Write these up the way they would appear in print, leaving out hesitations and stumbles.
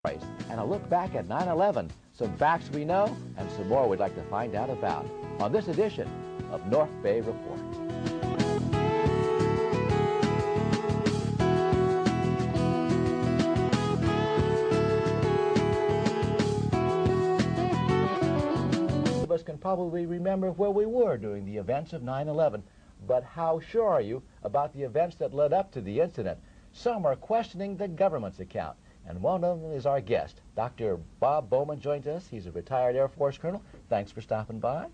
and a look back at 9/11, some facts we know and some more we'd like to find out about on this edition of North Bay Report. Most of us can probably remember where we were during the events of 9/11, but how sure are you about the events that led up to the incident? Some are questioning the government's account. And one of them is our guest. Dr. Bob Bowman joins us. He's a retired Air Force colonel. Thanks for stopping by.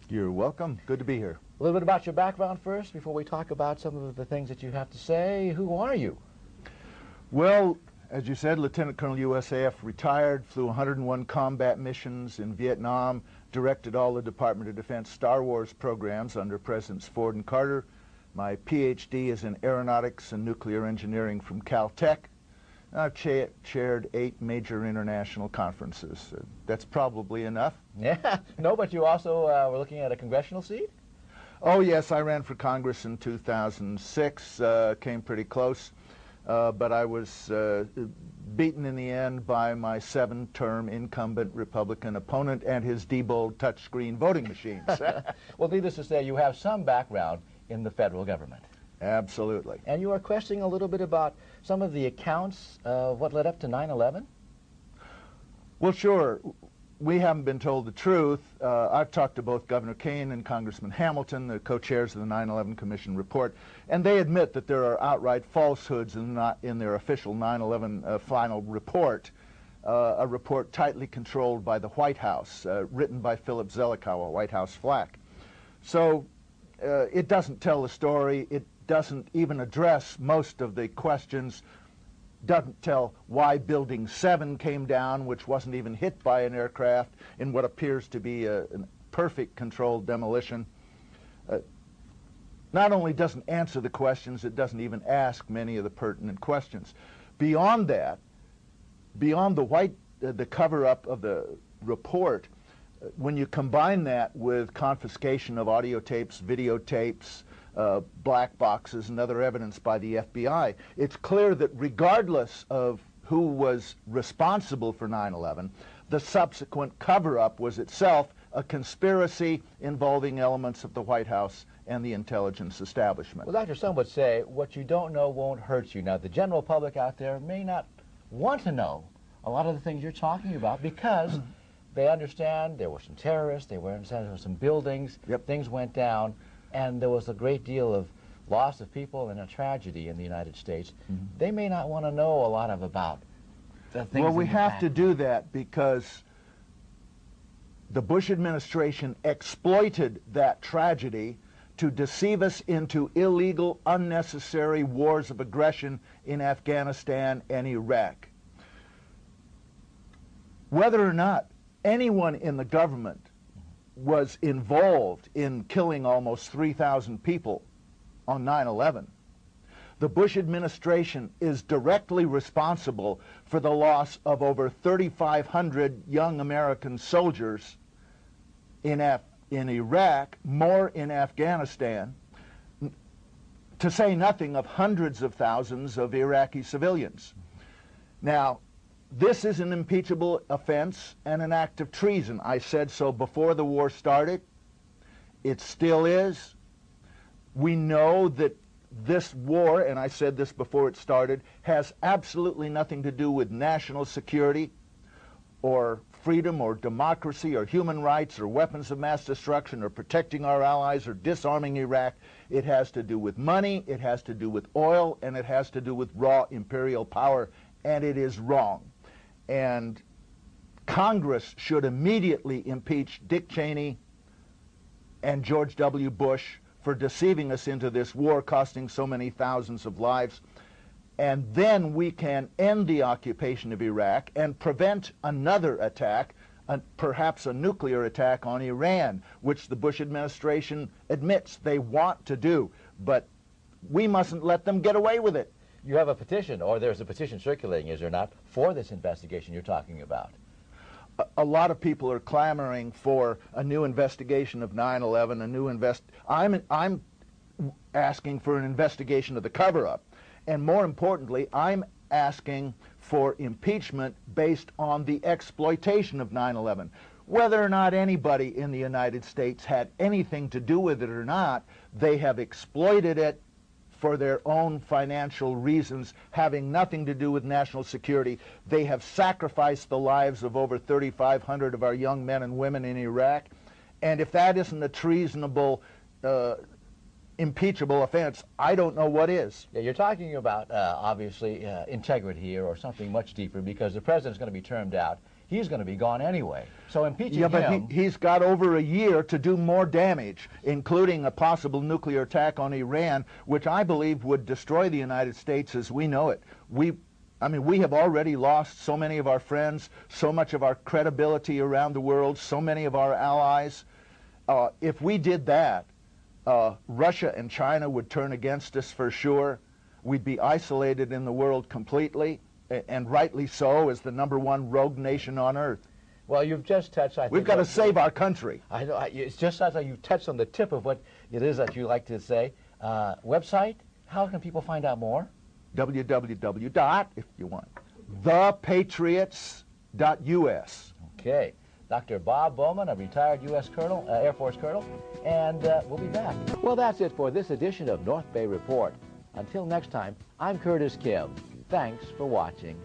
You're welcome. Good to be here. A little bit about your background first before we talk about some of the things that you have to say. Who are you? Well, as you said, Lieutenant Colonel USAF, retired, flew 101 combat missions in Vietnam, directed all the Department of Defense Star Wars programs under Presidents Ford and Carter. My PhD is in aeronautics and nuclear engineering from Caltech. I've chaired 8 major international conferences. That's probably enough. Yeah. No, but you also were looking at a congressional seat? Oh, yes. I ran for Congress in 2006, came pretty close, but I was beaten in the end by my 7-term incumbent Republican opponent and his Diebold touchscreen voting machines. Well, needless to say, you have some background in the federal government. Absolutely. And you are questioning a little bit about some of the accounts of what led up to 9/11? Well, sure. We haven't been told the truth. I've talked to both Governor Kane and Congressman Hamilton, the co-chairs of the 9/11 Commission report, and they admit that there are outright falsehoods in their official 9/11 final report, a report tightly controlled by the White House, written by Philip Zelikow, a White House flack. So it doesn't tell the story. It doesn't even address most of the questions, doesn't tell why Building 7 came down, which wasn't even hit by an aircraft, in what appears to be a perfect controlled demolition. Not only doesn't answer the questions, it doesn't even ask many of the pertinent questions. Beyond that, beyond the cover-up of the report, when you combine that with confiscation of audio tapes, videotapes, black boxes, and other evidence by the FBI, it's clear that regardless of who was responsible for 9/11, the subsequent cover-up was itself a conspiracy involving elements of the White House and the intelligence establishment. Well, Doctor, some would say what you don't know won't hurt you. Now, the general public out there may not want to know a lot of the things you're talking about because they understand there were some terrorists, they understand there were some buildings, things went down, and there was a great deal of loss of people and a tragedy in the United States. They may not want to know a lot about the things. Well, we have to do that because the Bush administration exploited that tragedy to deceive us into illegal, unnecessary wars of aggression in Afghanistan and Iraq. Whether or not anyone in the government was involved in killing almost 3,000 people on 9/11, the Bush administration is directly responsible for the loss of over 3,500 young American soldiers in Iraq, more in Afghanistan, to say nothing of hundreds of thousands of Iraqi civilians. Now, this is an impeachable offense and an act of treason. I said so before the war started. It still is. We know that this war, and I said this before it started, has absolutely nothing to do with national security or freedom or democracy or human rights or weapons of mass destruction or protecting our allies or disarming Iraq. It has to do with money, it has to do with oil, and it has to do with raw imperial power, and it is wrong. And Congress should immediately impeach Dick Cheney and George W. Bush for deceiving us into this war, costing so many thousands of lives. And then we can end the occupation of Iraq and prevent another attack, perhaps a nuclear attack on Iran, which the Bush administration admits they want to do. But we mustn't let them get away with it. You have a petition, or there's a petition circulating, is there not, for this investigation you're talking about? A lot of people are clamoring for a new investigation of 9/11, a new I'm asking for an investigation of the cover-up. And more importantly, I'm asking for impeachment based on the exploitation of 9/11. Whether or not anybody in the United States had anything to do with it or not, they have exploited it for their own financial reasons, having nothing to do with national security. They have sacrificed the lives of over 3,500 of our young men and women in Iraq. And if that isn't a treasonable, impeachable offense, I don't know what is. Yeah, you're talking about, obviously, integrity here or something much deeper, because the president's going to be termed out. He's going to be gone anyway. So impeaching him... Yeah, but he's got over a year to do more damage, including a possible nuclear attack on Iran, which I believe would destroy the United States as we know it. I mean, we have already lost so many of our friends, so much of our credibility around the world, so many of our allies. If we did that, Russia and China would turn against us for sure. We'd be isolated in the world completely, and rightly so, as the #1 rogue nation on earth. Well, you've just touched, I think... We've got to save our country. I know, it's just as you've touched on the tip of what it is that you like to say. Website, how can people find out more? www. If you want, thepatriots.us. Okay. Dr. Bob Bowman, a retired U.S. Colonel, Air Force Colonel, and we'll be back. Well, that's it for this edition of North Bay Report. Until next time, I'm Curtis Kim. Thanks for watching.